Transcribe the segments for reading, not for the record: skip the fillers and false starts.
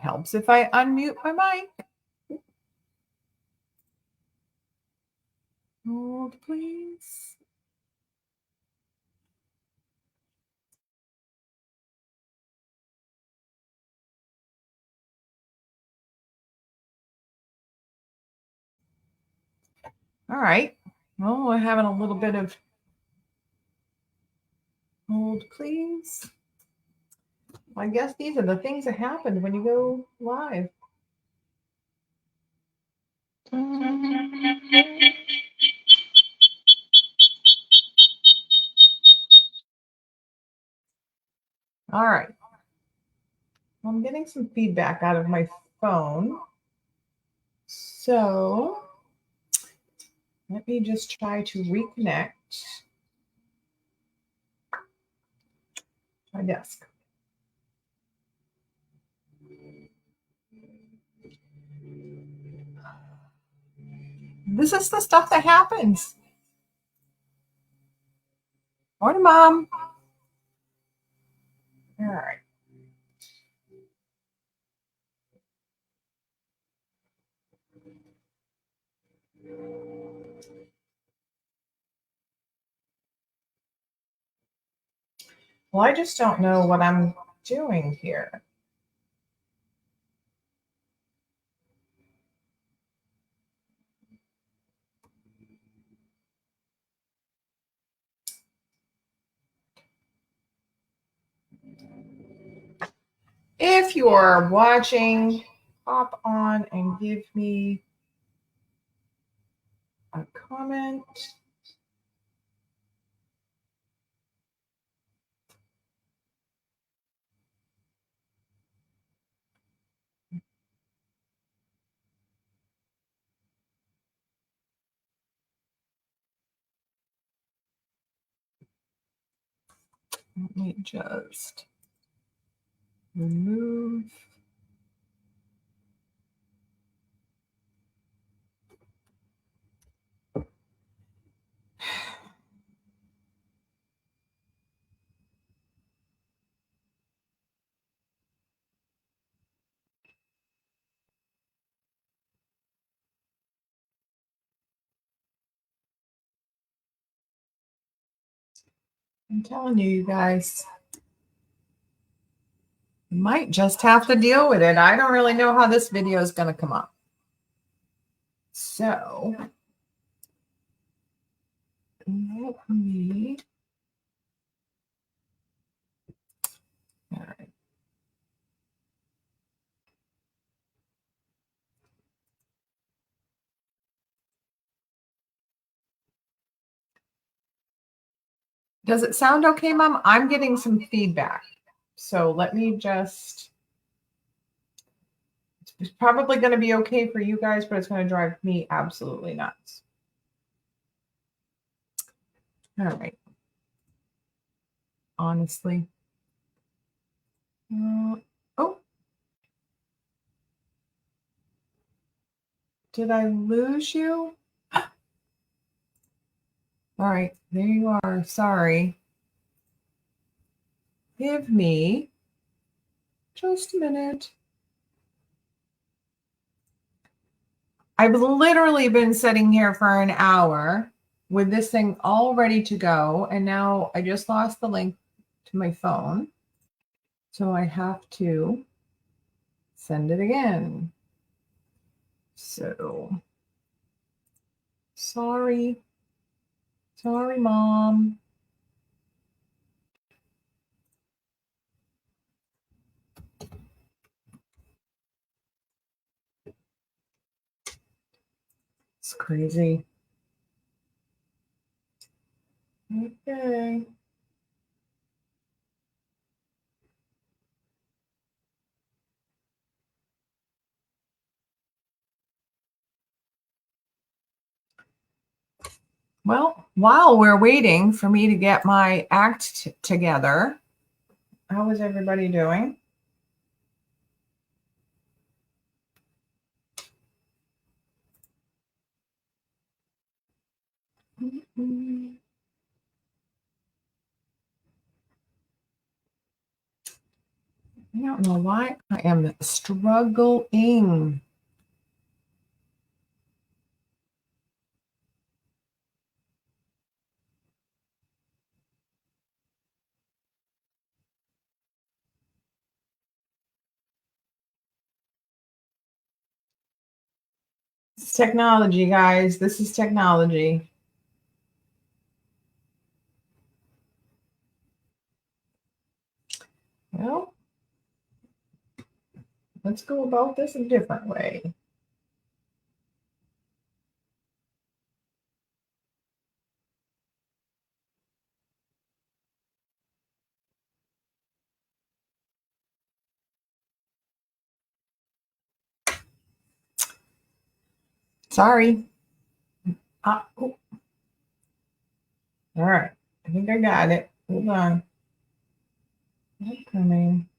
Helps if I unmute my mic. Hold, please. All right. Well, we're having a little bit of hold, please. I guess these are the things that happen when you go live. All right. I'm getting some feedback out of my phone. So let me just try to reconnect my desk. This is the stuff that happens. Morning, Mom. All right. Well, I just don't know what I'm doing here. If you are watching, hop on and give me a comment. Let me just remove. I'm telling you, you guys, you might just have to deal with it. I don't really know how this video is going to come up. So let me. All right. Does it sound okay, Mom? I'm getting some feedback. So let me just. It's probably going to be okay for you guys, but it's going to drive me absolutely nuts. All right. Honestly. Oh. Did I lose you? All right. There you are. Sorry. Give me just a minute. I've literally been sitting here for an hour with this thing all ready to go. And now I just lost the link to my phone. So I have to send it again. So sorry. Sorry, Mom. It's crazy. Okay. Well, while we're waiting for me to get my act together, how is everybody doing? I don't know why I am struggling. It's technology, guys. This is technology. Well, let's go about this a different way. Sorry. Oh. All right. I think I got it. Hold on. Not coming.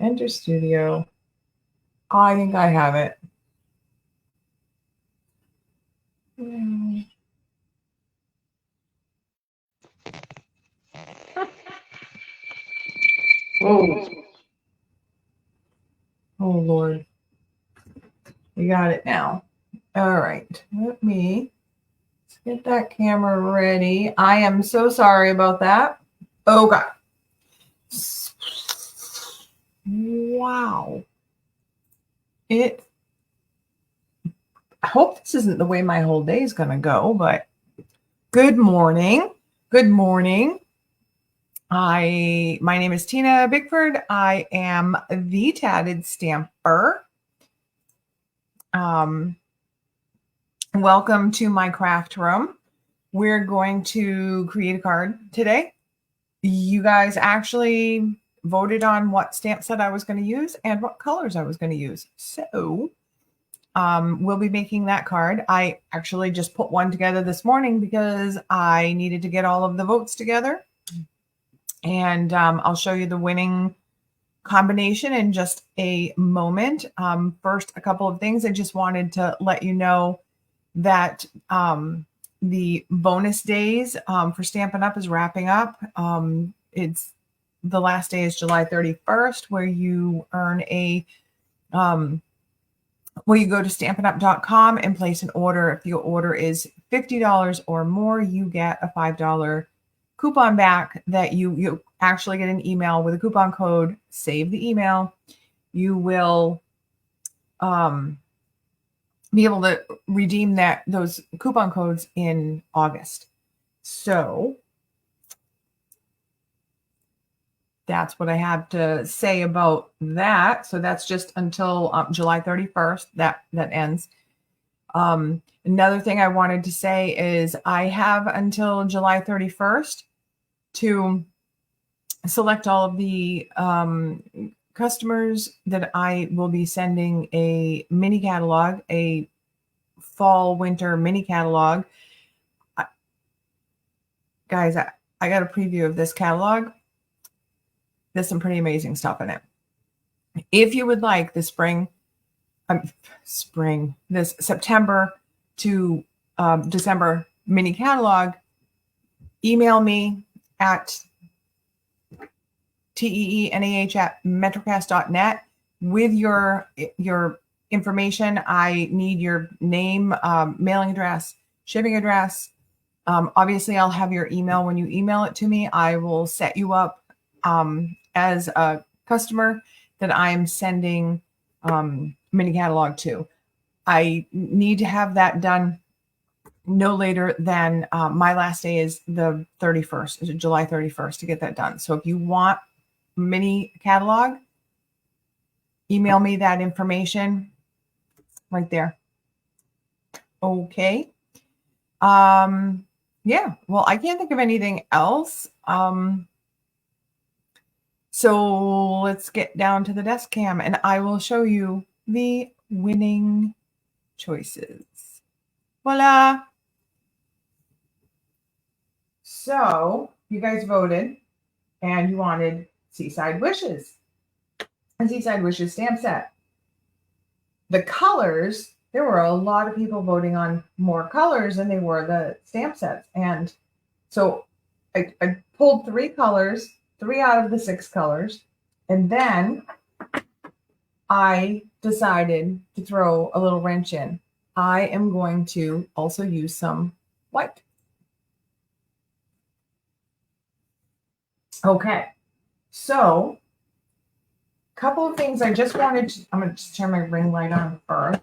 Enter studio. Oh, I think I have it. Oh. Oh, Lord. We got it now. All right. Let's get that camera ready. I am so sorry about that. Oh, God. Wow. I hope this isn't the way my whole day is going to go, but good morning. Good morning. My name is Tina Bickford. I am the Tatted Stamper. Welcome to my craft room. We're going to create a card today. You guys actually voted on what stamp set I was going to use and what colors I was going to use. So we'll be making that card. I actually just put one together this morning because I needed to get all of the votes together. And I'll show you the winning combination in just a moment. First, a couple of things. I just wanted to let you know that the bonus days for Stampin' Up! Is wrapping up. It's the last day is July 31st, where you earn a where you go to stampinup.com and place an order. If your order is $50 or more, you get a $5 coupon back that you actually get an email with a coupon code. Save the email. You will be able to redeem those coupon codes in August. So that's what I have to say about that. So that's just until July 31st. That ends. Another thing I wanted to say is I have until July 31st to select all of the customers that I will be sending a mini catalog, a fall winter mini catalog. Guys, I got a preview of this catalog. There's some pretty amazing stuff in it. If you would like the this September to December mini catalog, email me at teenah@metrocast.net with your information. I need your name, mailing address, shipping address. Obviously, I'll have your email when you email it to me. I will set you up as a customer that I'm sending mini catalog to. I need to have that done no later than my last day is the 31st, July 31st, to get that done. So if you want mini catalog, email me that information right there. Okay. Yeah, well, I can't think of anything else. So let's get down to the desk cam and I will show you the winning choices. Voila. So you guys voted and you wanted Seaside Wishes. And Seaside Wishes stamp set. The colors, there were a lot of people voting on more colors than they were the stamp sets. And so I pulled 3 colors 3 out of the 6 colors. And then I decided to throw a little wrench in. I am going to also use some white. Okay, so a couple of things I just wanted to, I'm going to just turn my ring light on first.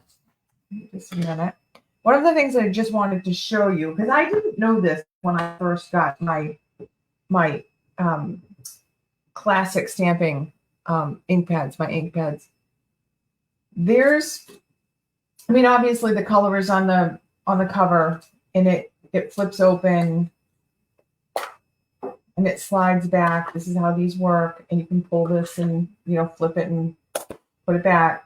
Just a minute. One of the things I just wanted to show you, because I didn't know this when I first got my classic stamping ink pads, my ink pads. There's, I mean, obviously the color is on the cover, and it flips open and it slides back. This is how these work, and you can pull this and, you know, flip it and put it back.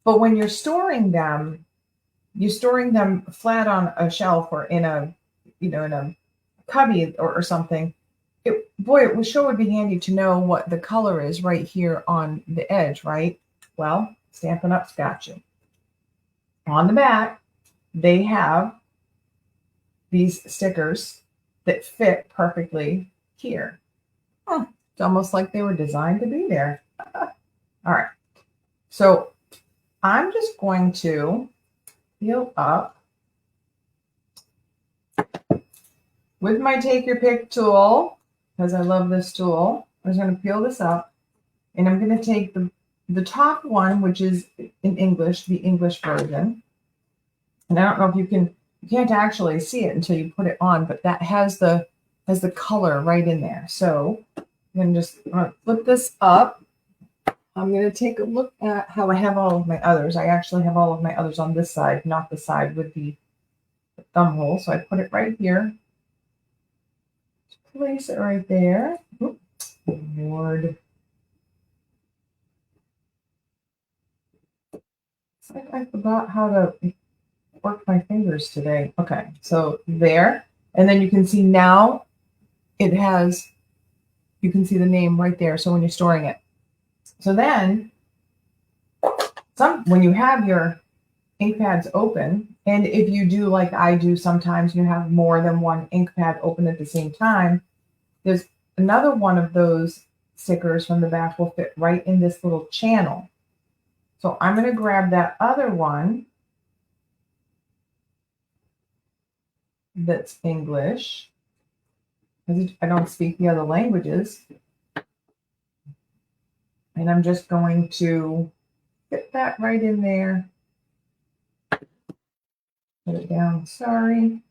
But when you're storing them flat on a shelf or in a, you know, in a cubby or something. It sure would be handy to know what the color is right here on the edge, right? Well, Stampin' Up's got you. On the back, they have these stickers that fit perfectly here. It's almost like they were designed to be there. All right. So I'm just going to peel up with my Take Your Pick tool, because I love this tool. I'm just going to peel this up, and I'm going to take the top one, which is in English, the English version. And I don't know if you can't actually see it until you put it on, but that has the color right in there. So I'm going to just flip this up. I'm going to take a look at how I have all of my others. I actually have all of my others on this side, not the side with the thumb hole. So I put it right here. Place it right there. Oops, Lord. It's like I forgot how to work my fingers today. Okay, so there. And then you can see now it has, you can see the name right there. So when you're storing it. So then when you have your ink pads open, and if you do like I do sometimes, you have more than one ink pad open at the same time, there's another one of those stickers from the back will fit right in this little channel. So I'm going to grab that other one that's English, because I don't speak the other languages. And I'm just going to fit that right in there. Put it down, sorry.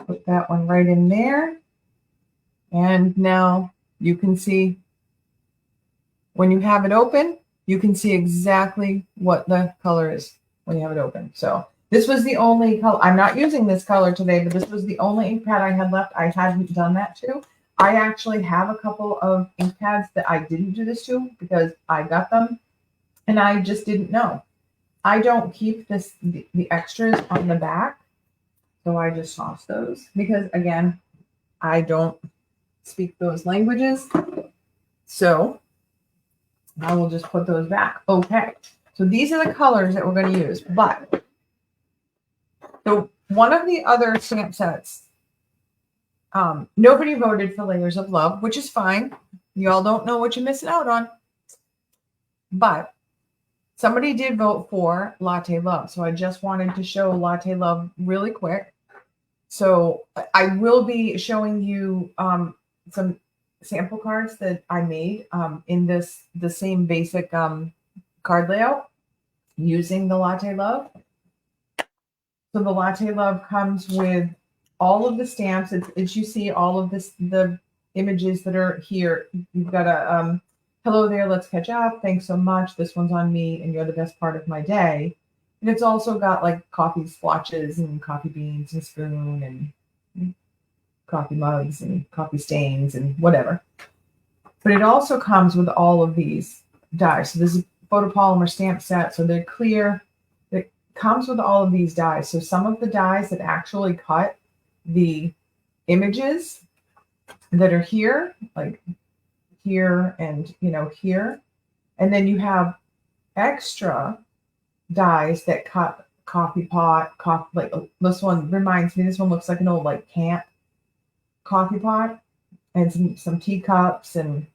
Put that one right in there. And now you can see, when you have it open, you can see exactly what the color is when you have it open. So this was the only color. I'm not using this color today, but this was the only ink pad I had left. I hadn't done that to. I actually have a couple of ink pads that I didn't do this to because I got them and I just didn't know. I don't keep the extras on the back. So I just toss those because, again, I don't speak those languages. So I will just put those back. Okay. So these are the colors that we're going to use. But so one of the other stamp sets, nobody voted for Layers of Love, which is fine. You all don't know what you're missing out on. But somebody did vote for Latte Love. So I just wanted to show Latte Love really quick. So I will be showing you some sample cards that I made in the same basic card layout using the Latte Love. So the Latte Love comes with all of the stamps. As you see, all of the images that are here. You've got a hello there, let's catch up. Thanks so much. This one's on me, and you're the best part of my day. And it's also got like coffee splotches and coffee beans and spoon and coffee mugs and coffee stains and whatever. But it also comes with all of these dies. So this is a photopolymer stamp set. So they're clear. It comes with all of these dies. So some of the dies that actually cut the images that are here, like here and, here. And then you have extra dies that cut coffee pot, coffee, like this one reminds me, this one looks like an old like camp coffee pot and some teacups and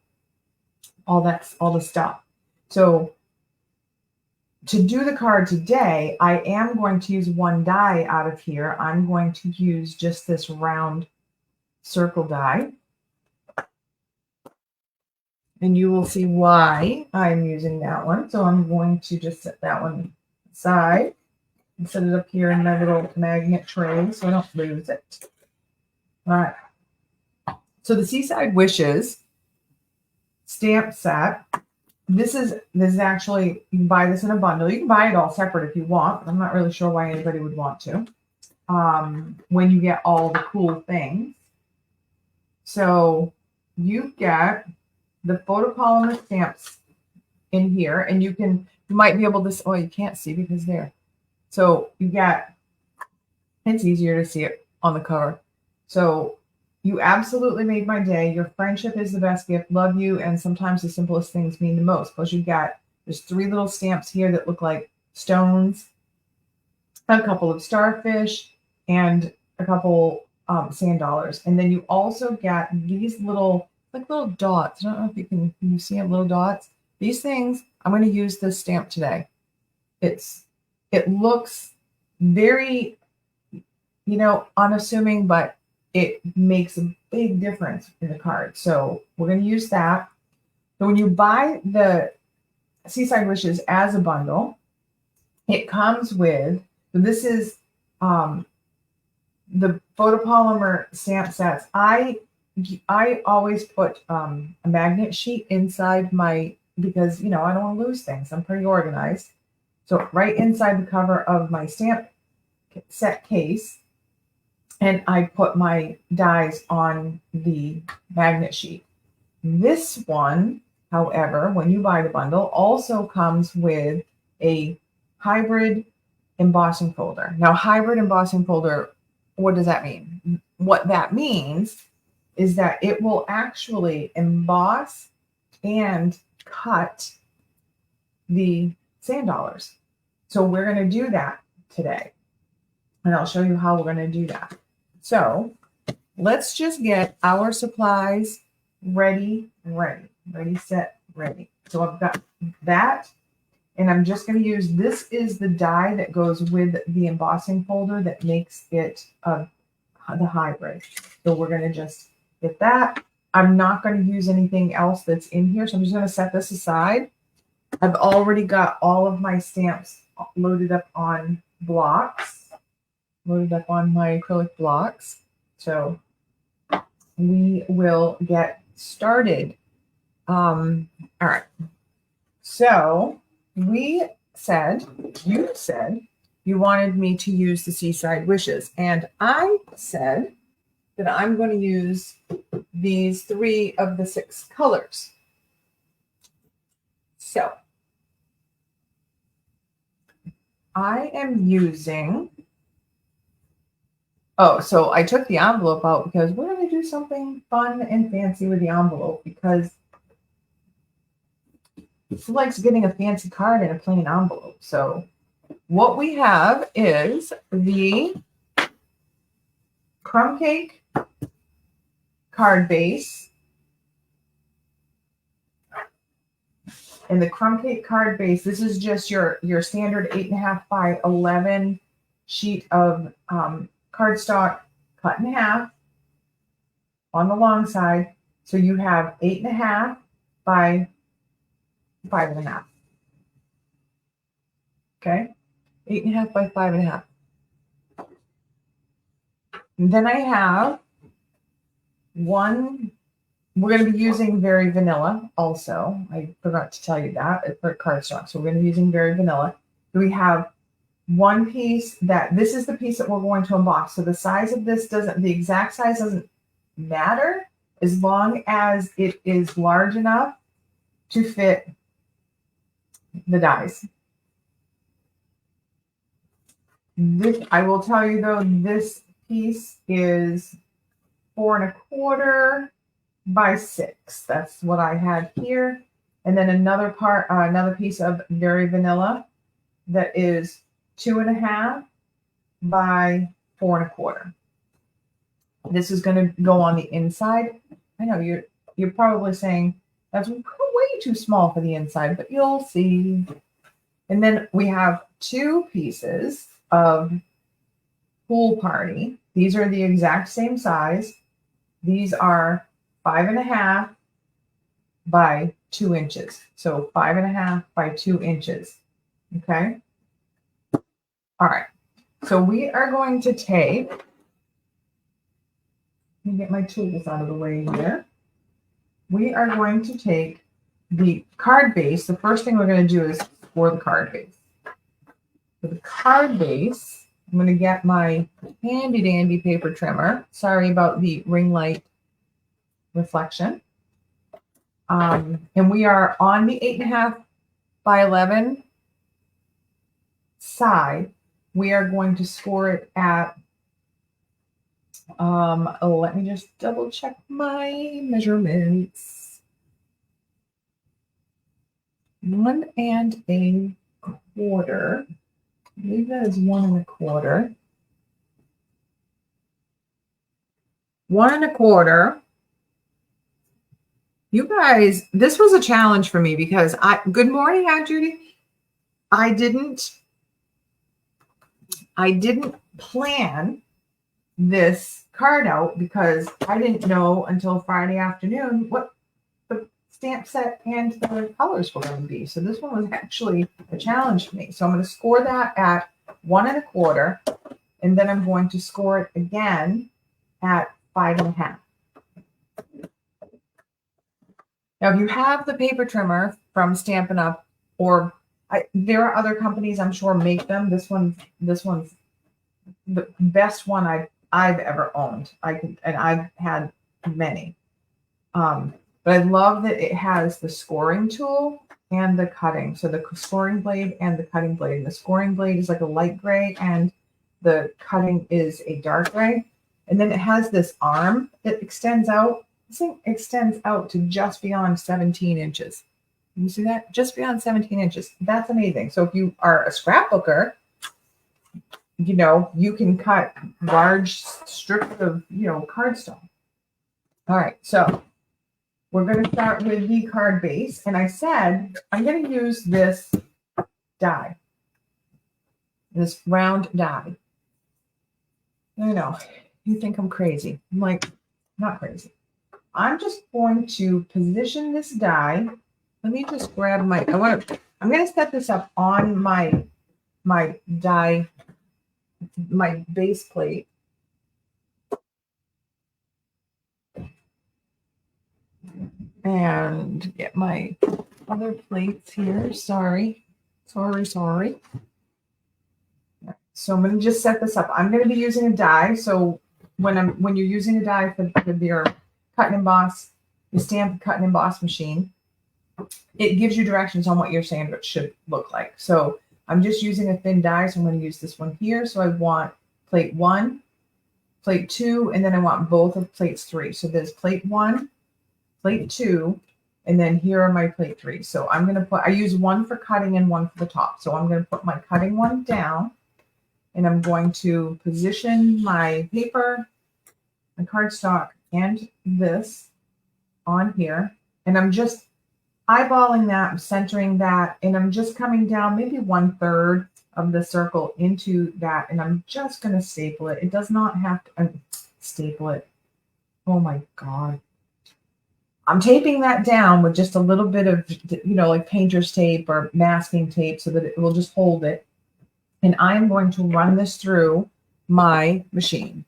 all the stuff. So to do the card today, I am going to use one die out of here. I'm going to use just this round circle die. And you will see why I'm using that one. So I'm going to just set that one aside and set it up here in my little magnet tray so I don't lose it. All right. So the Seaside Wishes stamp set. This is actually, you can buy this in a bundle. You can buy it all separate if you want. I'm not really sure why anybody would want to. When you get all the cool things. So you get the photopolymer stamps in here, and you might be able to, oh, you can't see because there. So you get, it's easier to see it on the cover. So you absolutely made my day. Your friendship is the best gift. Love you. And sometimes the simplest things mean the most. Plus you got, there's 3 little stamps here that look like stones, a couple of starfish, and a couple sand dollars. And then you also get these little dots. I don't know if can you see them, little dots. These things, I'm going to use this stamp today. It looks very, unassuming, but it makes a big difference in the card. So we're going to use that. So when you buy the Seaside Wishes as a bundle, it comes with, so this is the photopolymer stamp sets. I always put a magnet sheet inside because, I don't want to lose things. I'm pretty organized. So right inside the cover of my stamp set case, and I put my dies on the magnet sheet. This one, however, when you buy the bundle, also comes with a hybrid embossing folder. Now, hybrid embossing folder, what does that mean? What that means is that it will actually emboss and cut the sand dollars. So we're going to do that today. And I'll show you how we're going to do that. So let's just get our supplies ready, set, ready. So I've got that. And I'm just going to use, this is the die that goes with the embossing folder that makes it the hybrid. So we're going to just get that. I'm not going to use anything else that's in here. So I'm just going to set this aside. I've already got all of my stamps loaded up on blocks, loaded up on my acrylic blocks. So we will get started. All right. So you said you wanted me to use the Seaside Wishes. And I said that I'm going to use these 3 of the 6 colors. So I am using, so I took the envelope out because we're going to do something fun and fancy with the envelope, because it's like getting a fancy card in a plain envelope. So what we have is the crumb cake card base. And the crumb cake card base, this is just your standard 8.5 by 11 sheet of cardstock cut in half on the long side. So you have 8.5 by 5.5. Okay, 8.5 by 5.5. And then I have one. We're going to be using Very Vanilla also. I forgot to tell you that for cardstock. So we're going to be using Very Vanilla. We have one piece this is the piece that we're going to emboss. So the size of this the exact size doesn't matter as long as it is large enough to fit the dies. I will tell you though, this piece is 4.25 by 6. That's what I had here. And then another piece of Very Vanilla. that is 2.5 by 4.25. This is going to go on the inside. I know you're probably saying that's way too small for the inside, but you'll see. And then we have 2 pieces of Pool Party. These are the exact same size. These are 5.5 by 2 inches. So 5.5 by 2 inches. Okay. All right. So we are going to take, let me get my tools out of the way here. We are going to take the card base. The first thing we're going to do is score the card base. For the card base, I'm going to get my handy dandy paper trimmer. Sorry about the ring light reflection. And we are on the 8.5 by 11 side. We are going to score it at, let me just double check my measurements. 1.25. I believe that is 1.25. 1.25. You guys, this was a challenge for me because good morning, Aunt Judy. I didn't plan this card out because I didn't know until Friday afternoon what the stamp set and the colors were going to be. So this one was actually a challenge for me. So I'm going to score that at 1.25, and then I'm going to score it again at 5.5. Now, if you have the paper trimmer from Stampin' Up, or there are other companies I'm sure make them. This one's the best one I've ever owned. And I've had many. But I love that it has the scoring tool and the cutting. So the scoring blade and the cutting blade. And the scoring blade is like a light gray, and the cutting is a dark gray. And then it has this arm that extends out. This thing extends out to just beyond 17 inches. You see that? Just beyond 17 inches. That's amazing. So if you are a scrapbooker, you can cut large strips of, cardstock. All right. So we're going to start with the card base. And I said, I'm going to use this die, this round die. I know you think I'm crazy. I'm like, not crazy. I'm just going to position this die. Let me just grab I'm going to set this up on my die, my base plate. And get my other plates here. Sorry. So I'm going to just set this up. I'm going to be using a die. So when you're using a die for your cut and emboss, the stamp cut and emboss machine, it gives you directions on what your sandwich should look like. So I'm just using a thin die, so I'm going to use this one here. So I want plate 1, plate 2, and then I want both of plates 3. So there's plate 1, plate 2, and then here are my plate 3. So I'm going to I use one for cutting and one for the top. So I'm going to put my cutting one down, and I'm going to position my paper, my cardstock, and this on here. And I'm just eyeballing that, I'm centering that, and I'm just coming down maybe 1/3 of the circle into that, and I'm just going to staple it. It does not have to staple it. Oh my God. I'm taping that down with just a little bit of, like painter's tape or masking tape so that it will just hold it. And I'm going to run this through my machine.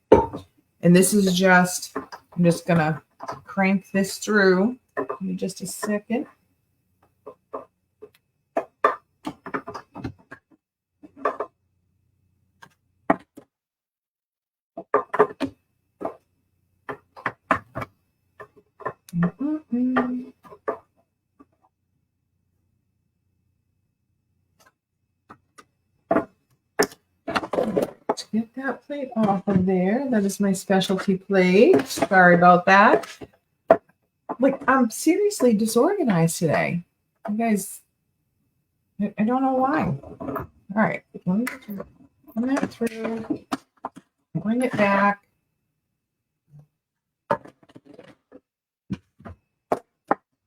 And this is I'm just going to crank this through. Give me just a second. Let's get that plate off of there. That is my specialty plate. Sorry about that. I'm seriously disorganized today. You guys, I don't know why. All right, let me run that through, bring it back.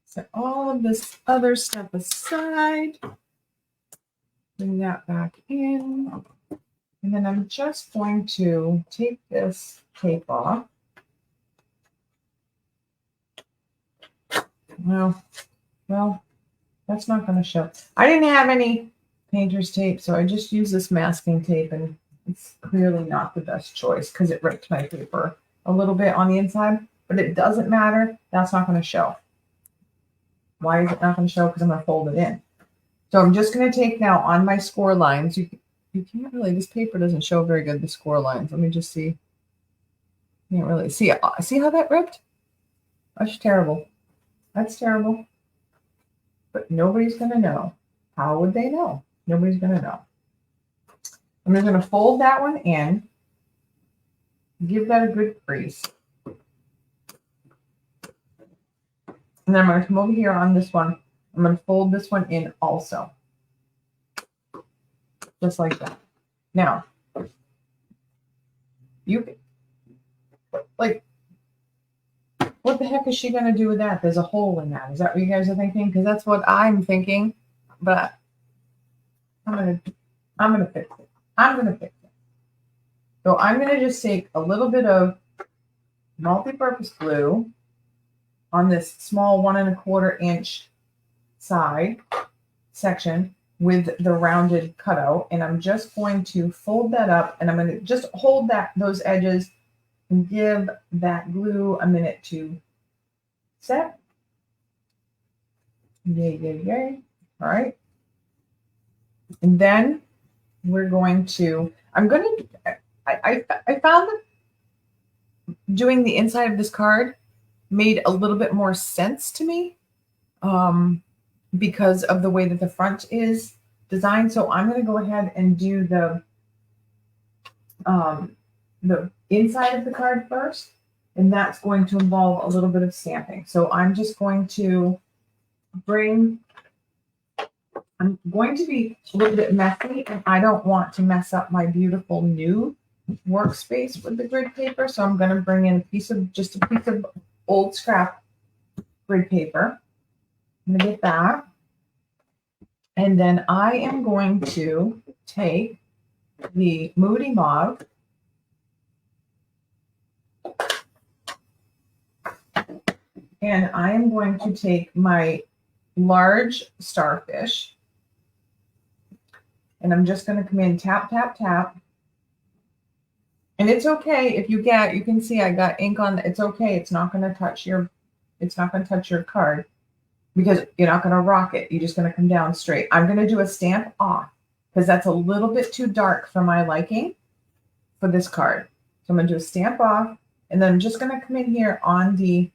Set all of this other stuff aside. Bring that back in. And then I'm just going to take this tape off. Well, that's not going to show. I didn't have any painter's tape, so I just used this masking tape, and it's clearly not the best choice because it ripped my paper a little bit on the inside, but it doesn't matter. That's not going to show. Why is it not going to show? Because I'm going to fold it in. So I'm just going to take now on my score lines. You can't really, this paper doesn't show very good, the score lines. Let me just see. You can't really see. See how that ripped? That's terrible. That's terrible. But nobody's going to know. How would they know? Nobody's going to know. I'm just going to fold that one in. Give that a good crease. And then I'm going to come over here on this one. I'm going to fold this one in also. Just like that. Now, like, what the heck is she going to do with that? There's a hole in that. Is that what you guys are thinking? Because that's what I'm thinking. But I'm going to fix it. I'm going to fix it. So I'm going to just take a little bit of multi-purpose glue on this small 1 1/4 inch side section with the rounded cutout, and I'm just going to fold that up, and I'm going to just hold those edges and give that glue a minute to set. Yay, yay, yay. All right. And then we're going to, I found that doing the inside of this card made a little bit more sense to me because of the way that the front is designed. So I'm going to go ahead and do the inside of the card first, and that's going to involve a little bit of stamping. So I'm just going to I'm going to be a little bit messy, and I don't want to mess up my beautiful new workspace with the grid paper. So I'm going to bring in just a piece of old scrap grid paper. I'm going to get that. And then I am going to take the Moody Mauve and I am going to take my large starfish, and I'm just going to come in, tap, tap, tap. And it's okay if you can see I got ink on. It's okay. It's not going to touch your card because you're not going to rock it. You're just going to come down straight. I'm going to do a stamp off because that's a little bit too dark for my liking for this card. So I'm going to do a stamp off, and then I'm just going to come in here on the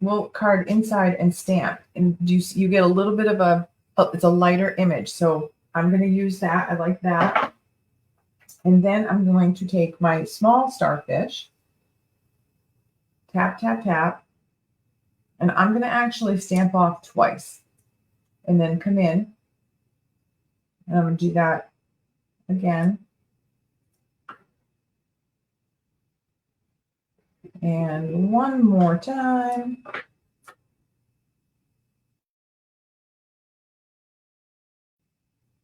little card inside and stamp. And you get a little bit of it's a lighter image. So I'm going to use that. I like that. And then I'm going to take my small starfish, tap, tap, tap, and I'm going to actually stamp off twice and then come in. And I'm going to do that again. And one more time.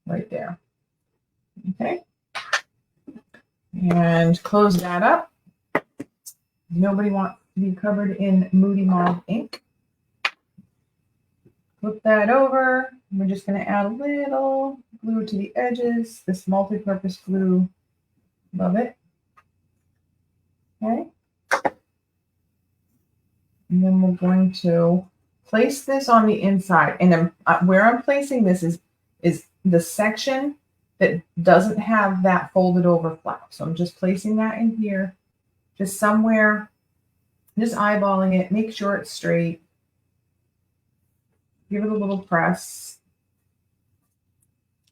Right there. Okay. And close that up. Nobody wants to be covered in Moody Mauve ink. Flip that over. We're just going to add a little glue to the edges. This multi-purpose glue. Love it. Okay. And then we're going to place this on the inside. And then where I'm placing this is the section that doesn't have that folded over flap. So I'm just placing that in here, just somewhere, just eyeballing it, make sure it's straight. Give it a little press.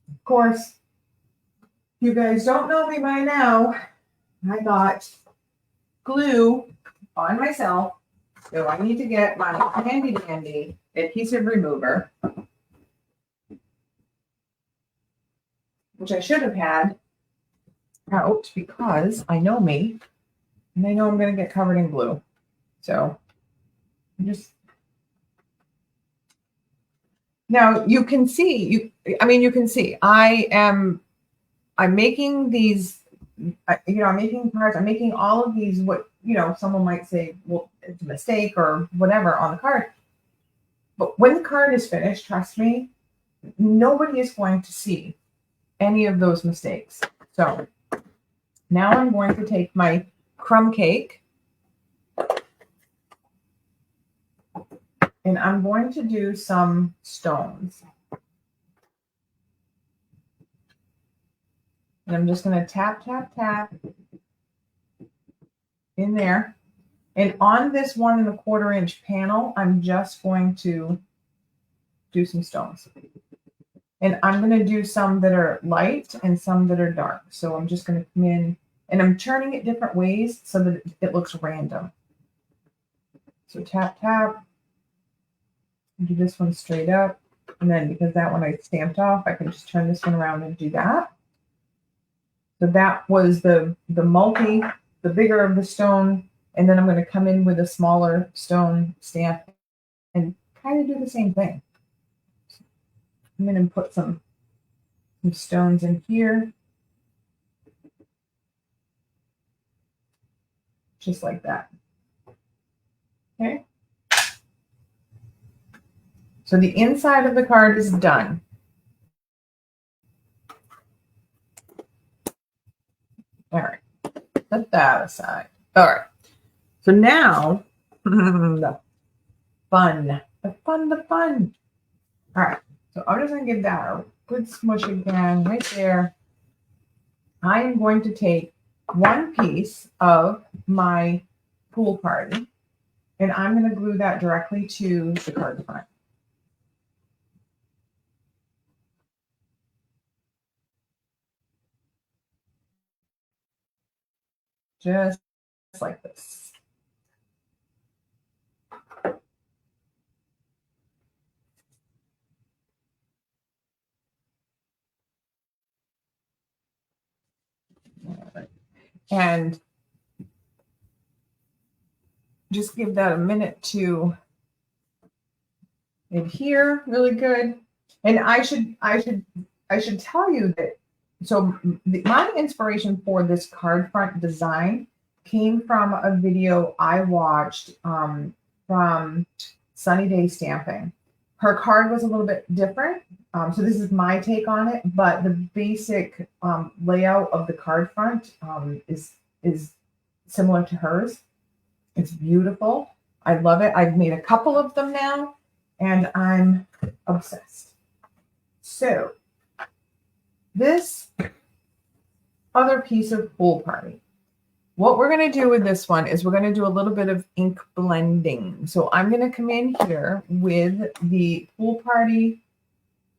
Of course, you guys don't know me by now. I got glue on myself, so I need to get my handy dandy adhesive remover. which I should have had out because I know me and I know I'm going to get covered in glue. So just now you can see, you can see I'm making these, I'm making cards. I'm making all of these, what, someone might say, well, it's a mistake or whatever on the card. But when the card is finished, trust me, nobody is going to see any of those mistakes. So now I'm going to take my crumb cake and I'm going to do some stones. And I'm just going to tap, tap, tap in there. And on this 1 1/4 inch panel, I'm just going to do some stones. And I'm going to do some that are light and some that are dark. So I'm just going to come in and I'm turning it different ways so that it looks random. So tap, tap. Do this one straight up. And then because that one I stamped off, I can just turn this one around and do that. So that was the bigger of the stone. And then I'm going to come in with a smaller stone stamp and kind of do the same thing. I'm going to put some stones in here. Just like that. Okay. So the inside of the card is done. All right. Put that aside. All right. So now, the fun. All right. So I'm just going to give that a good smush again right there. I am going to take one piece of my pool party and I'm going to glue that directly to the card front. Just like this. And just give that a minute to adhere really good. And I should tell you that, so my inspiration for this card front design came from a video I watched from Sunny Day Stamping. Her card was a little bit different. So this is my take on it, but the basic layout of the card front is similar to hers. It's beautiful. I love it. I've made a couple of them now, and I'm obsessed. So this other piece of pool party, what we're going to do with this one is we're going to do a little bit of ink blending. So I'm going to come in here with the pool party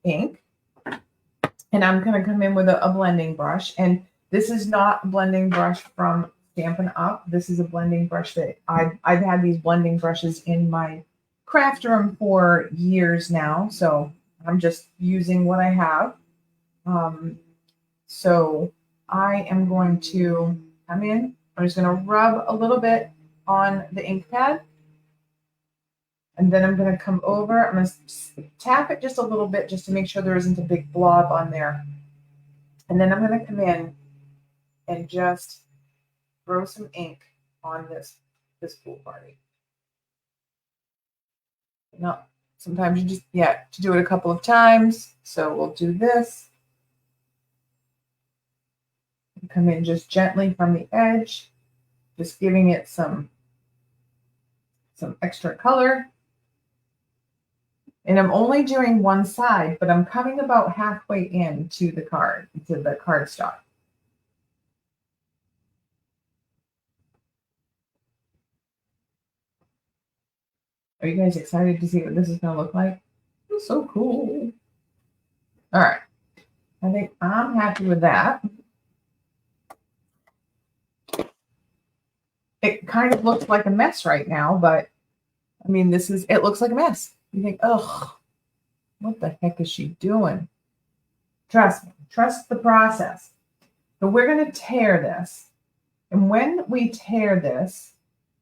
ink, and I'm going to come in with a blending brush. And this is not a blending brush from Stampin' Up. This is a blending brush that I've had these blending brushes in my craft room for years now. So I'm just using what I have. So I am going to come in. I'm just going to rub a little bit on the ink pad. And then I'm going to come over. I'm going to tap it just a little bit just to make sure there isn't a big blob on there. And then I'm going to come in and just throw some ink on this pool party. No, sometimes you just, to do it a couple of times. So we'll do this. Come in just gently from the edge, just giving it some extra color. And I'm only doing one side, but I'm coming about halfway into the card, to the cardstock. Are you guys excited to see what this is going to look like? It's so cool. All right. I think I'm happy with that. It kind of looks like a mess right now, but I mean, it looks like a mess. You think, oh, what the heck is she doing? Trust me. Trust the process. But we're going to tear this. And when we tear this,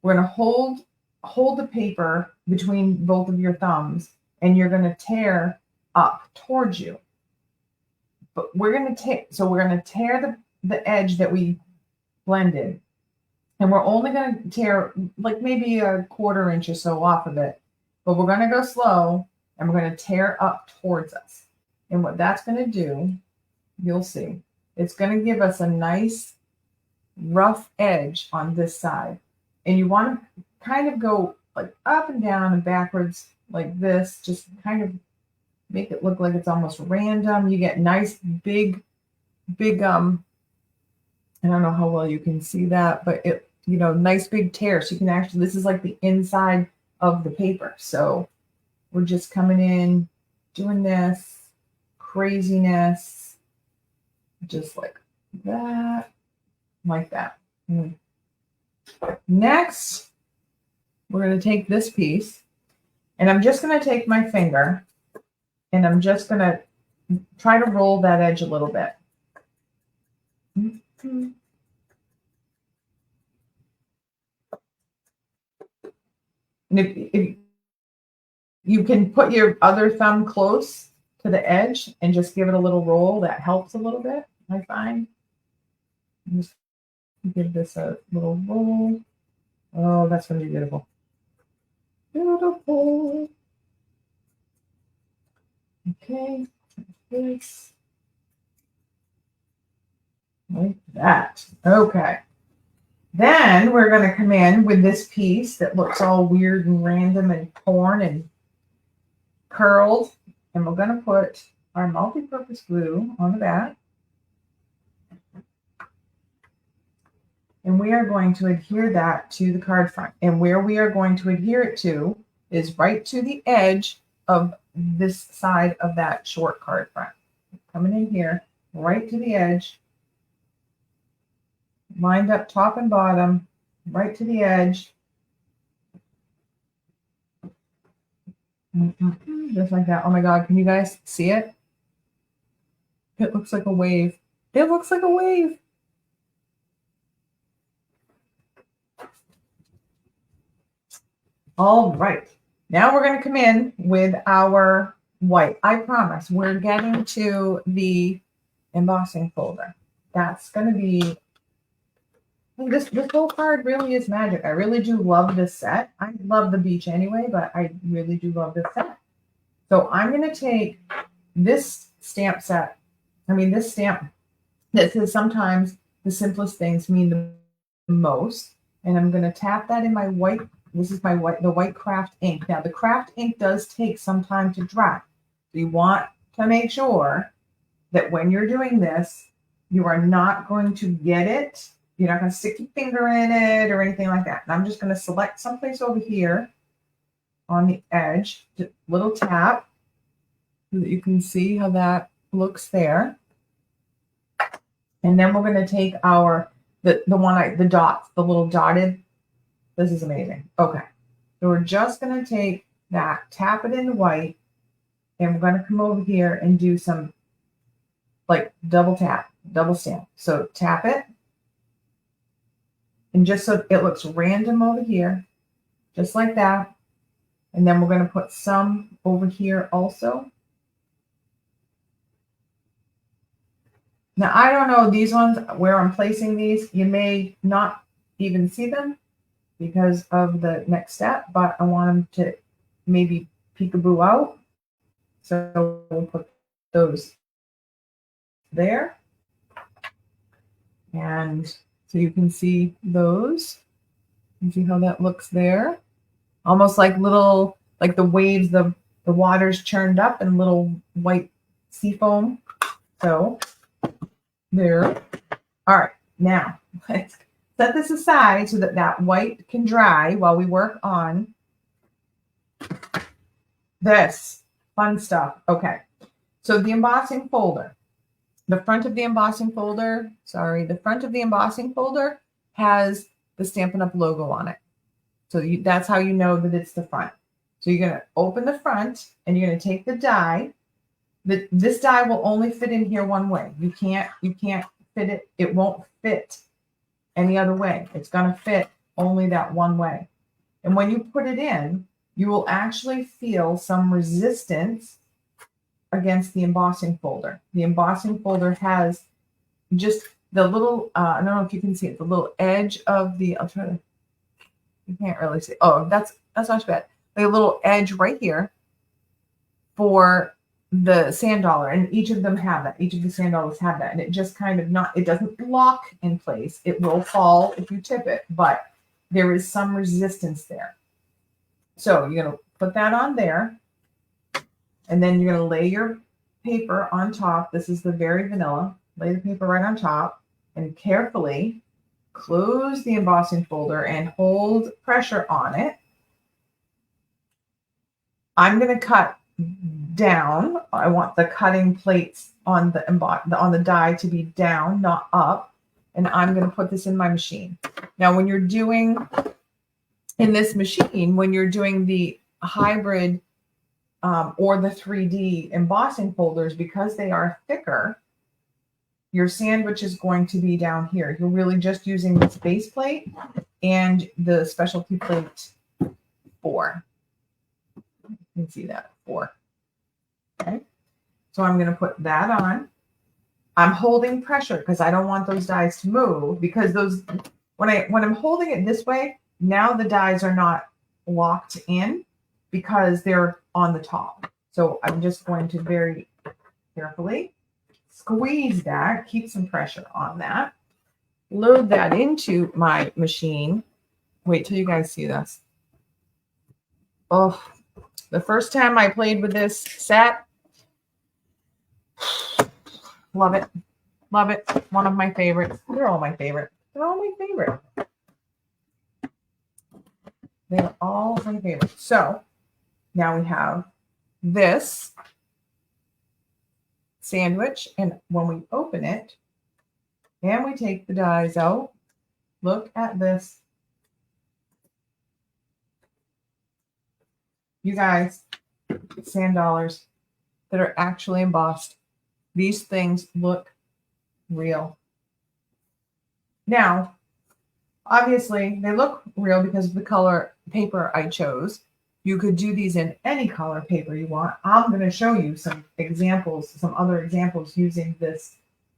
we're going to hold the paper between both of your thumbs, and you're going to tear up towards you. But we're going to tear the edge that we blended. And we're only going to tear like maybe a 1/4 inch or so off of it. But we're going to go slow, and we're going to tear up towards us. And what that's going to do, you'll see, it's going to give us a nice rough edge on this side. And you want to kind of go like up and down and backwards like this, just kind of make it look like it's almost random. You get nice big I don't know how well you can see that, but it, nice big tear. So you can actually, this is like the inside of the paper. So we're just coming in, doing this craziness, just like that, like that. Next, we're going to take this piece, and I'm just going to take my finger, and I'm just going to try to roll that edge a little bit. And if you can put your other thumb close to the edge and just give it a little roll, that helps a little bit, I find. Just give this a little roll. Oh, that's going to be beautiful. Beautiful. Okay, this. Like that. Okay. Then we're going to come in with this piece that looks all weird and random and torn and curled. And we're going to put our multi-purpose glue on the back. And we are going to adhere that to the card front. And where we are going to adhere it to is right to the edge of this side of that short card front. Coming in here, right to the edge. Lined up top and bottom, right to the edge. Just like that. Oh my God, can you guys see it? It looks like a wave. It looks like a wave. All right. Now we're going to come in with our white. I promise we're getting to the embossing folder. That's going to be, this whole card really is magic. I really do love this set. I love the beach anyway, but I really do love this set. So I'm going to take this stamp set. This stamp that says sometimes the simplest things mean the most. And I'm going to tap that in my white. This is the white craft ink. Now, the craft ink does take some time to dry. So you want to make sure that when you're doing this, you are not going to get it. You're not going to stick your finger in it or anything like that. And I'm just going to select someplace over here on the edge, just a little tap, so that you can see how that looks there. And then we're going to take the dots, the little dotted. This is amazing. Okay. So we're just going to take that, tap it in the white, and we're going to come over here and do some like double tap, double stamp. So tap it. And just so it looks random over here, just like that. And then we're going to put some over here also. Now, I don't know these ones, where I'm placing these. You may not even see them because of the next step, but I want them to maybe peekaboo out. So we'll put those there. And so you can see those. You see how that looks there? Almost like little, like the waves, the water's churned up and little white sea foam. So there. All right, now let's set this aside so that that white can dry while we work on this fun stuff. Okay, so the embossing folder. The front of the embossing folder, has the Stampin' Up! Logo on it. So that's how you know that it's the front. So you're going to open the front and you're going to take the die This die will only fit in here one way. You can't fit it. It won't fit any other way. It's going to fit only that one way. And when you put it in, you will actually feel some resistance against the embossing folder. The embossing folder has just the little, I don't know if you can see it, the little edge of the, I'll try to, you can't really see. Oh, that's not too bad. Like a little edge right here for the sand dollar, and each of them have that. Each of the sand dollars have that, and it just kind of it doesn't lock in place. It will fall if you tip it, but there is some resistance there. So you're going to put that on there, and then you're going to lay your paper on top. This is the very vanilla. Lay the paper right on top and carefully close the embossing folder and hold pressure on it. I'm going to cut down. I want the cutting plates on the die to be down, not up. And I'm going to put this in my machine. Now, when you're doing in this machine, when you're doing the hybrid or the 3D embossing folders, because they are thicker, your sandwich is going to be down here. You're really just using this base plate and the specialty plate 4. You can see that 4. Okay. So I'm going to put that on. I'm holding pressure because I don't want those dies to move, because those, when I'm holding it this way, now the dies are not locked in because they're on the top. So I'm just going to very carefully squeeze that, keep some pressure on that, load that into my machine. Wait till you guys see this. Oh, the first time I played with this set, love it. Love it. One of my favorites. They're all my favorite. They're all my favorite. They're all my favorite. So now we have this sandwich, and when we open it and we take the dies out, look at this. You guys, sand dollars that are actually embossed. These things look real. Now, obviously, they look real because of the color paper I chose. You could do these in any color paper you want. I'm going to show you some examples, some other examples using this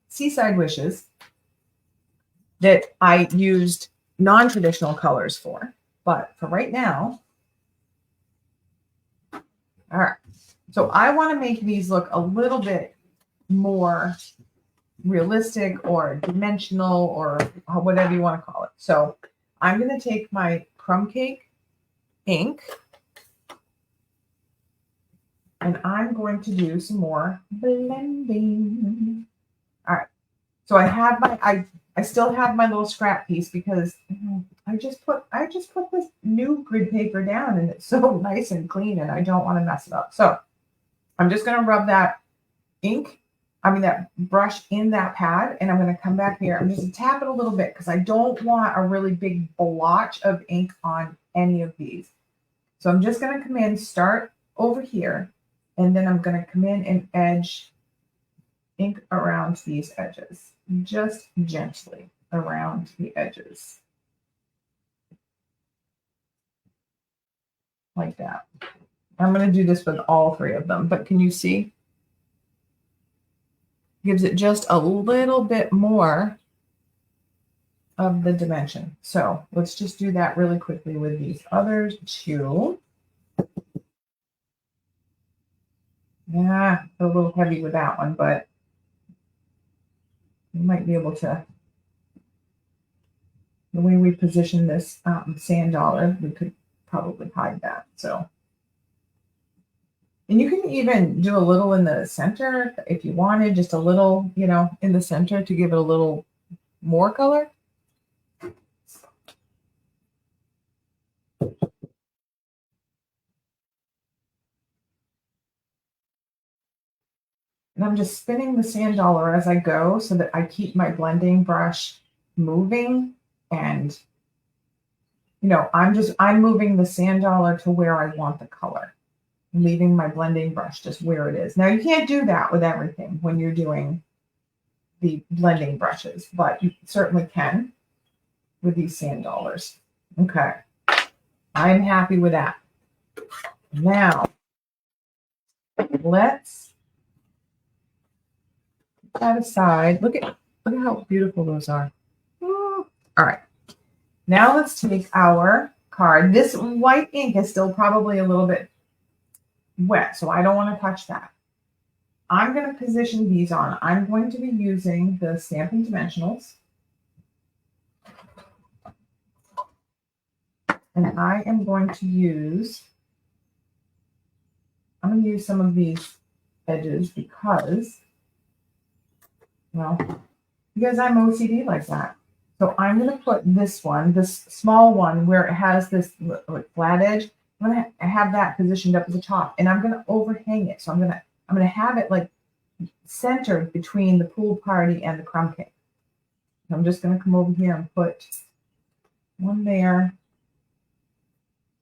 Seaside Wishes that I used non-traditional colors for. But for right now, all right. So I want to make these look a little bit more realistic or dimensional or whatever you want to call it. So I'm going to take my crumb cake ink and I'm going to do some more blending. All right. So I have I still have my little scrap piece because I just put this new grid paper down and it's so nice and clean and I don't want to mess it up. So I'm just going to rub that that brush in that pad, and I'm going to come back here. I'm just going to tap it a little bit because I don't want a really big blotch of ink on any of these. So I'm just going to come in, start over here, and then I'm going to come in and edge ink around these edges, just gently around the edges. Like that. I'm going to do this with all 3 of them, but can you see? Gives it just a little bit more of the dimension. So let's just do that really quickly with these others 2. Yeah, a little heavy with that one, but you might be able to, the way we position this sand dollar, we could probably hide that. So, and you can even do a little in the center if you wanted, just a little, in the center to give it a little more color. And I'm just spinning the sand dollar as I go so that I keep my blending brush moving. And, I'm moving the sand dollar to where I want the color. leaving my blending brush just where it is. Now you can't do that with everything when you're doing the blending brushes, but you certainly can with these sand dollars. Okay, I'm happy with that. Now, let's put that aside. Look at how beautiful those are. All right. Now let's take our card. This white ink is still probably a little bit wet, so I don't want to touch that. I'm going to position these on. I'm going to be using the Stampin' Dimensionals. And I am going to use, some of these edges because I'm OCD like that. So I'm going to put this one, this small one where it has this flat edge. I'm going to have that positioned up at the top, and I'm going to overhang it. So I'm going to have it like centered between the pool party and the crumb cake. So I'm just going to come over here and put one there,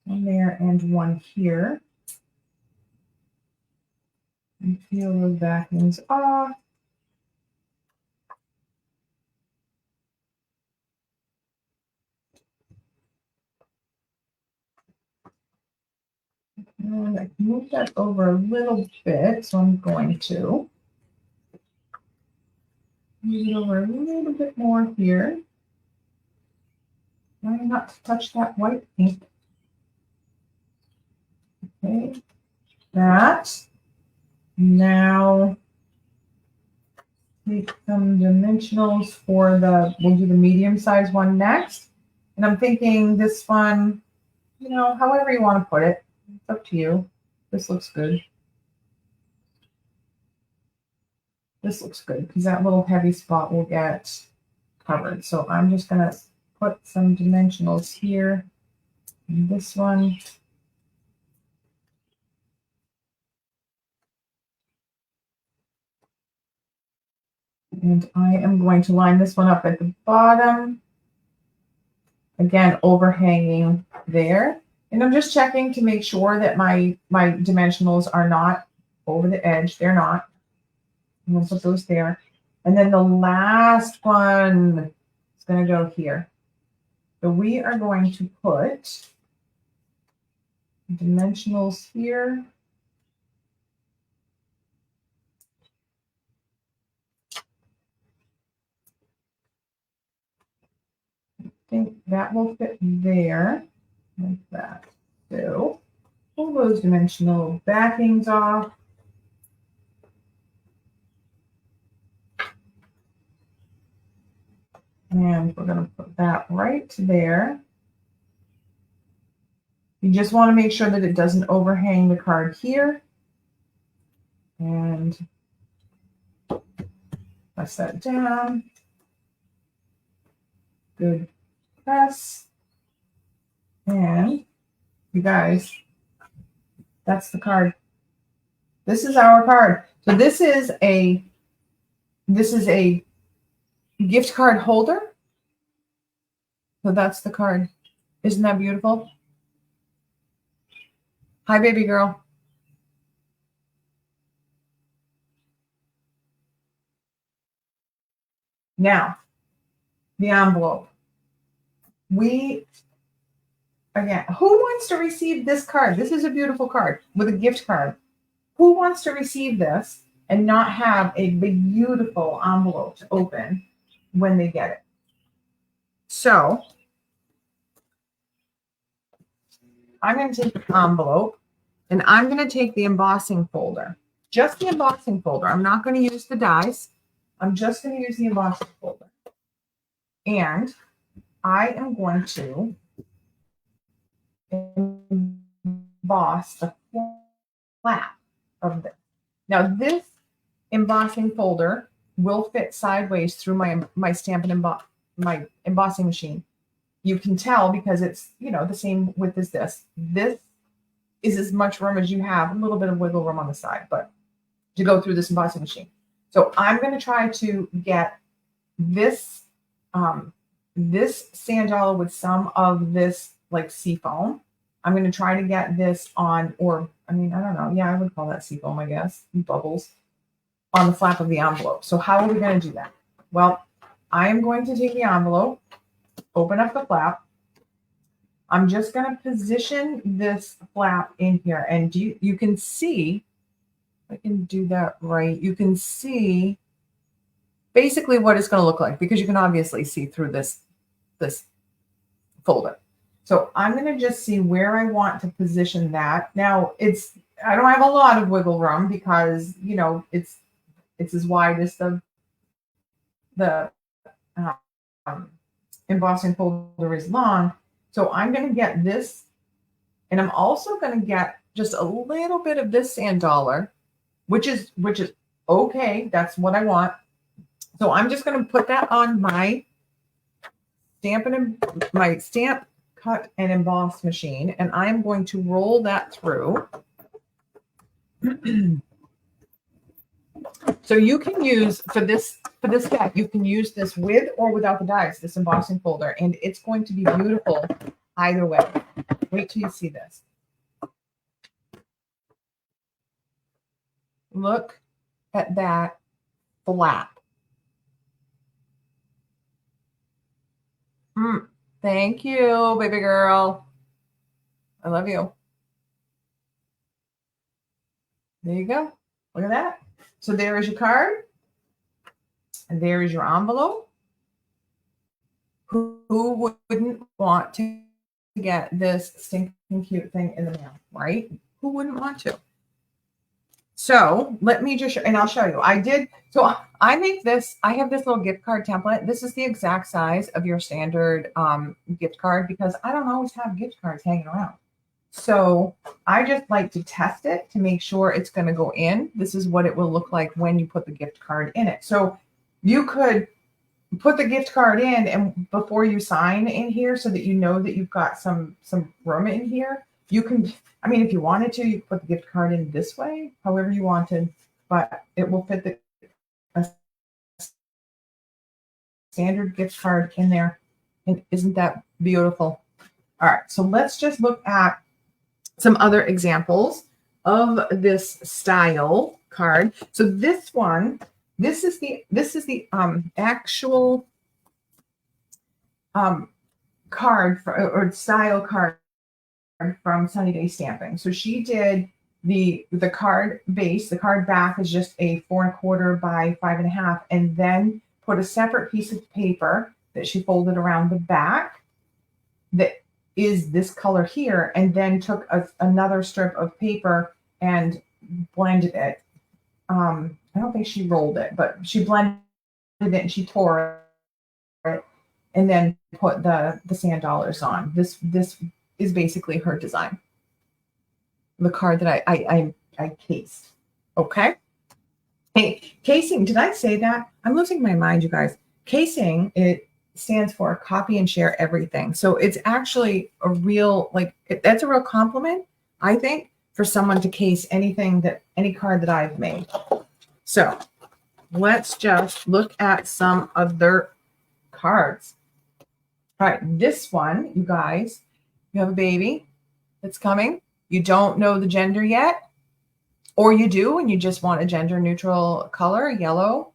and one here. And peel those backings off. And I can move that over a little bit, so I'm going to move it over a little bit more here. Trying not to touch that white ink. Okay, that. Now, take some dimensionals for we'll do the medium size one next. And I'm thinking this one, however you want to put it, it's up to you. This looks good. This looks good because that little heavy spot will get covered. So I'm just going to put some dimensionals here. And this one. And I am going to line this one up at the bottom. Again, overhanging there. And I'm just checking to make sure that my dimensionals are not over the edge. They're not. I'm going to put those there. And then the last one is going to go here. So we are going to put dimensionals here. I think that will fit there, like that. So pull those dimensional backings off. And we're going to put that right there. You just want to make sure that it doesn't overhang the card here. And press that down. Good press. And you guys, that's the card. This is our card. So this is a gift card holder. So that's the card. Isn't that beautiful? Hi, baby girl. Now, the envelope. Again, who wants to receive this card? This is a beautiful card with a gift card. Who wants to receive this and not have a beautiful envelope to open when they get it? So I'm going to take the envelope and I'm going to take the embossing folder. Just the embossing folder. I'm not going to use the dies. I'm just going to use the embossing folder. And I am going to emboss the flap of this. Now this embossing folder will fit sideways through my Stampin' my embossing machine. You can tell because it's the same width as this. This is as much room as you have, a little bit of wiggle room on the side, but to go through this embossing machine. So I'm going to try to get this this sand dollar with some of this like sea foam I'm going to try to get this on, or I mean, I don't know. Yeah, I would call that seafoam, I guess, bubbles on the flap of the envelope. So how are we going to do that? Well, I am going to take the envelope, open up the flap. I'm just going to position this flap in here, and you can see, if I can do that right, you can see basically what it's going to look like, because you can obviously see through this folder. So I'm going to just see where I want to position that. Now I don't have a lot of wiggle room because, you know, it's as wide as the embossing folder is long. So I'm going to get this, and I'm also going to get just a little bit of this sand dollar, which is okay. That's what I want. So I'm just going to put that on my stamp, cut, and emboss machine, and I'm going to roll that through. So you can use for this deck, you can use this with or without the dies, this embossing folder, and it's going to be beautiful either way. Wait till you see this. Look at that flap. Thank you, baby girl. I love you. There you go. Look at that. So there is your card. And there is your envelope. Who wouldn't want to get this stinking cute thing in the mail, right? Who wouldn't want to? So let me just show, and I'll show you. I make this, I have this little gift card template. This is the exact size of your standard gift card, because I don't always have gift cards hanging around. So I just like to test it to make sure it's going to go in. This is what it will look like when you put the gift card in it. So you could put the gift card in and before you sign in here, so that you know that you've got some room in here. You can, I mean, if you wanted to, you could put the gift card in this way, however you wanted, but it will fit a standard gift card in there. And isn't that beautiful? All right, so let's just look at some other examples of this style card. So this one, this is the actual card or style card from Sunny Day Stamping. So she did the card base. The card back is just a 4 1/4 by 5 1/2, and then put a separate piece of paper that she folded around the back that is this color here, and then took another strip of paper and blended it. I don't think she rolled it, but she blended it and she tore it, and then put the sand dollars on. This is basically her design. The card that I cased. Okay. Hey, casing. Did I say that? I'm losing my mind, you guys. Casing, it stands for copy and share everything. So it's actually a real, that's a real compliment, I think, for someone to case any card that I've made. So let's just look at some other cards. All right, this one, you guys, you have a baby that's coming. You don't know the gender yet, or you do, and you just want a gender neutral color, yellow.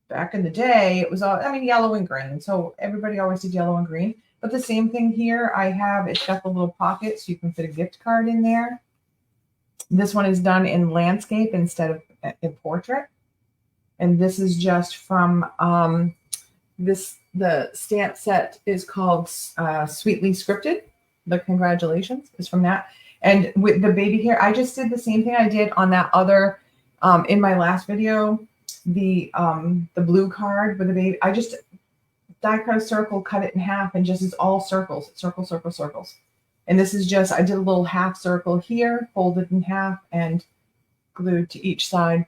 Back in the day, it was all, yellow and green. So everybody always did yellow and green. But the same thing here, it's got the little pocket so you can fit a gift card in there. This one is done in landscape instead of in portrait. And this is just from the stamp set is called Sweetly Scripted. The congratulations is from that. And with the baby here, I just did the same thing I did on that other, in my last video, the blue card with the baby. I just die cut a circle, cut it in half, and just it's all circles, circle, circle, circles. And this is just, I did a little half circle here, folded in half, and glued to each side.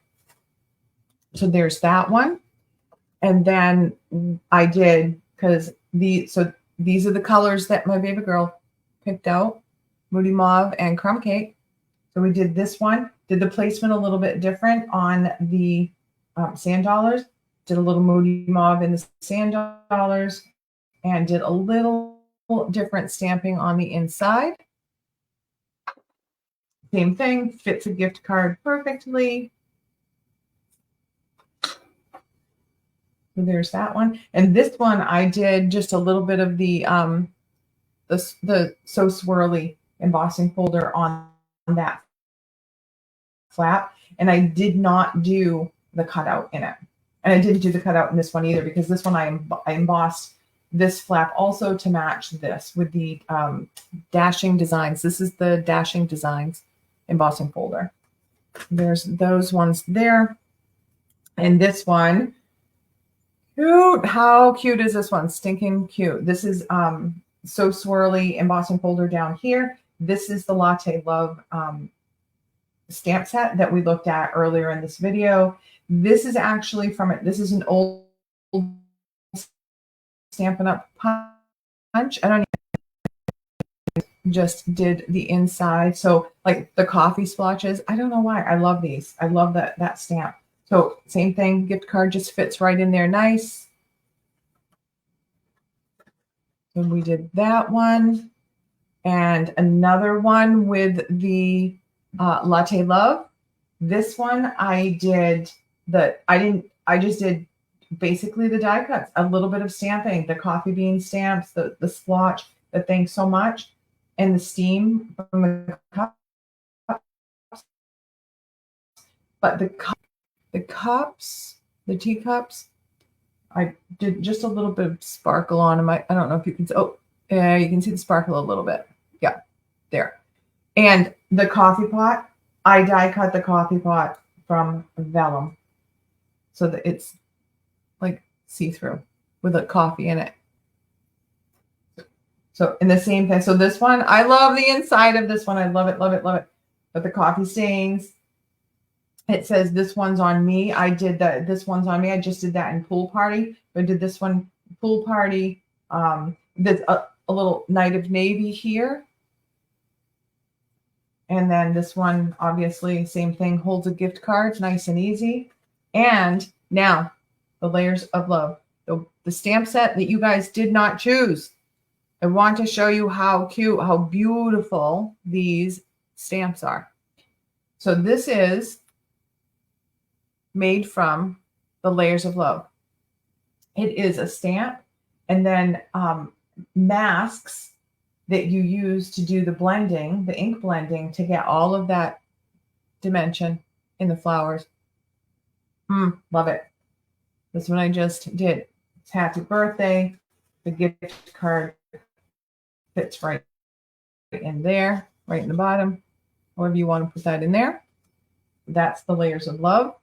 So there's that one. And then I did, because these are the colors that my baby girl picked out, Moody Mauve and Crumb Cake. So we did this one, did the placement a little bit different on the sand dollars, did a little Moody Mauve in the sand dollars, and did a little different stamping on the inside. Same thing, fits a gift card perfectly. So there's that one. And this one, I did just a little bit of the So Swirly embossing folder on that flap. And I did not do the cutout in it. And I didn't do the cutout in this one either, because this one I embossed this flap also to match this with the Dashing Designs. This is the Dashing Designs embossing folder. There's those ones there. And this one, cute. How cute is this one? Stinking cute. This is So Swirly embossing folder down here. This is the Latte Love stamp set that we looked at earlier in this video. This is actually from it. This is an old Stampin' Up! Punch. I don't even just did the inside. So like the coffee splotches. I don't know why. I love these. I love that stamp. So same thing. Gift card just fits right in there nice. So we did that one. And another one with the Latte Love. This one I did I just did basically the die cuts, a little bit of stamping, the coffee bean stamps, the splotch, the thanks so much, and the steam from the cups. But the cups, the teacups, I did just a little bit of sparkle on them. I don't know if you can see. Oh, yeah, you can see the sparkle a little bit. Yeah, there. And the coffee pot, I die cut the coffee pot from vellum so that it's like see-through with a coffee in it. So in the same thing. So this one, I love the inside of this one. I love it, love it, love it. But the coffee stains, it says this one's on me. I did that. This one's on me. I just did that in Pool Party. I did this one Pool Party. There's a little Night of Navy here. And then this one, obviously, same thing, holds a gift card, nice and easy. And now the Layers of Love, the stamp set that you guys did not choose. I want to show you how cute, how beautiful these stamps are. So this is made from the Layers of Love. It is a stamp and then masks that you use to do the blending, the ink blending, to get all of that dimension in the flowers. Love it. This one I just did. It's happy birthday. The gift card fits right in there, right in the bottom, however you want to put that in there. That's the Layers of Love.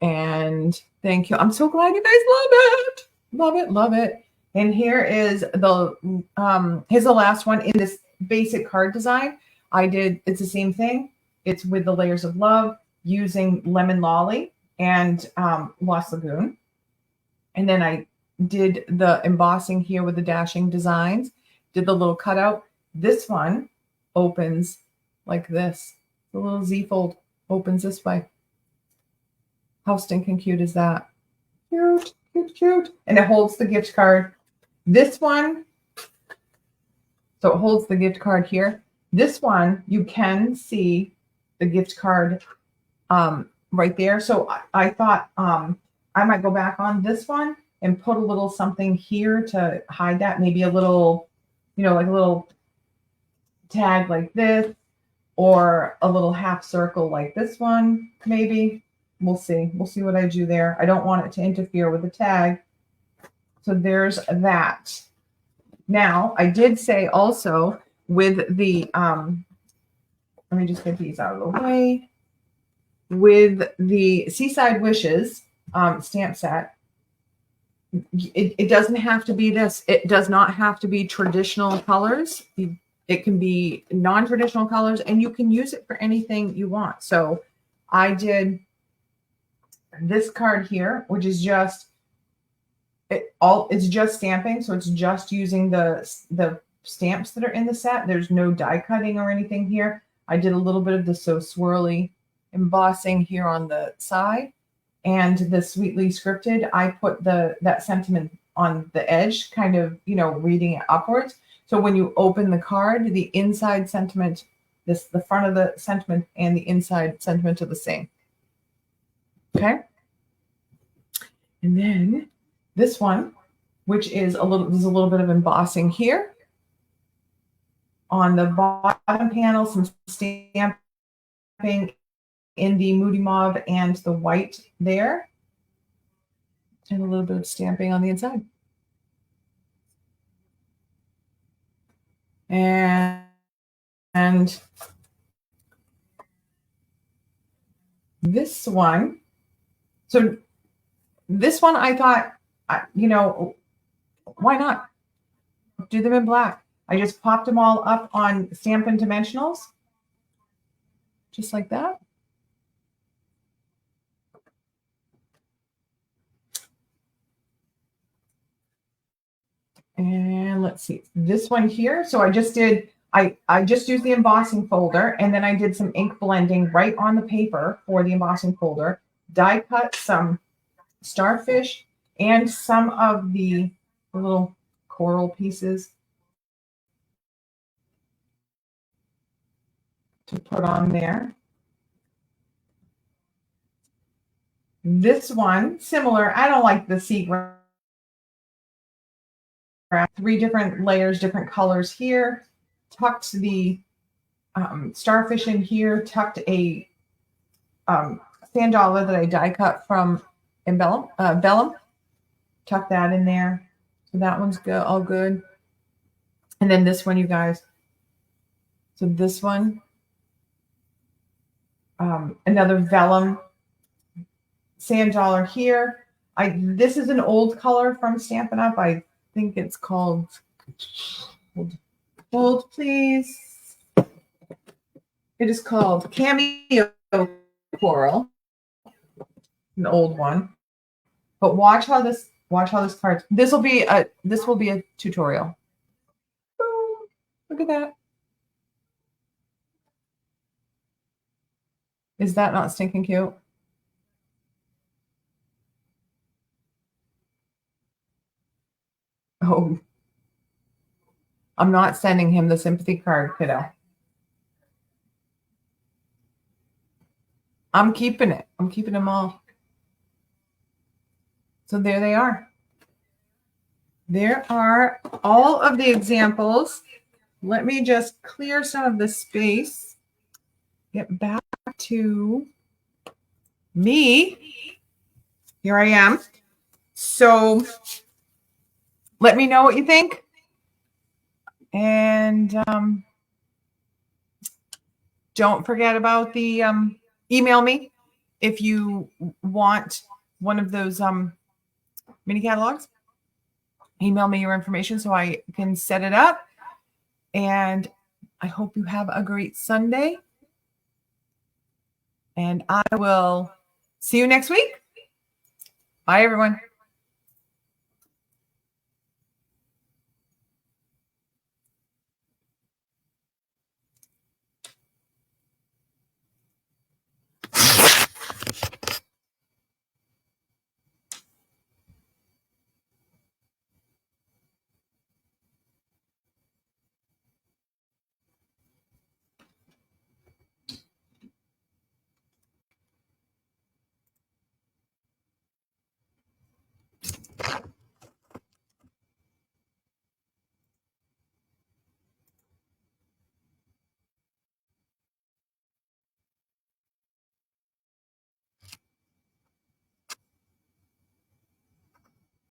And thank you. I'm so glad you guys love it. Love it, love it. And here is the here's the last one in this basic card design. It's the same thing. It's with the Layers of Love using Lemon Lolly and Lost Lagoon. And then I did the embossing here with the Dashing Designs, did the little cutout. This one opens like this. The little Z fold opens this way. How stinking cute is that? Cute, cute, cute. And it holds the gift card. This one, so it holds the gift card here. This one, you can see the gift card right there. So I thought I might go back on this one and put a little something here to hide that. Maybe a little, like a little tag like this, or a little half circle like this one, maybe. We'll see. We'll see what I do there. I don't want it to interfere with the tag. So there's that. Now, I did say also with the, let me just get these out of the way. With the Seaside Wishes stamp set, it doesn't have to be this. It does not have to be traditional colors. It can be non-traditional colors, and you can use it for anything you want. So I did this card here, which is just it's just stamping, so it's just using the stamps that are in the set. There's no die cutting or anything here. I did a little bit of the So Swirly embossing here on the side, and the Sweetly Scripted, I put that sentiment on the edge, kind of, reading it upwards. So when you open the card, the inside sentiment, the front of the sentiment and the inside sentiment are the same. Okay. And then this one, which is there's a little bit of embossing here. On the bottom panel, some stamping in the Moody Mauve and the white there. And a little bit of stamping on the inside. And this one, so this one I thought, why not? Do them in black. I just popped them all up on Stampin' Dimensionals. Just like that. And let's see, this one here. So I just did, I just used the embossing folder, and then I did some ink blending right on the paper for the embossing folder, die cut some starfish and some of the little coral pieces to put on there. This one, similar. I don't like the seagrass. 3 different layers, different colors here. Tucked the starfish in here. Tucked a sand dollar that I die cut from Vellum. Tuck that in there. So that one's good, all good. And then this one, you guys. So this one, another Vellum sand dollar here. This is an old color from Stampin' Up. I think it's called, hold please. It is called Cameo Coral, an old one. But watch how this card. This will be a tutorial. Boom. Look at that. Is that not stinking cute? Oh, I'm not sending him the sympathy card, kiddo. I'm keeping it. I'm keeping them all. So there they are. There are all of the examples. Let me just clear some of the space. Get back to me. Here I am. So let me know what you think. And don't forget about the email me if you want one of those mini catalogs. Email me your information so I can set it up. And I hope you have a great Sunday. And I will see you next week. Bye, everyone.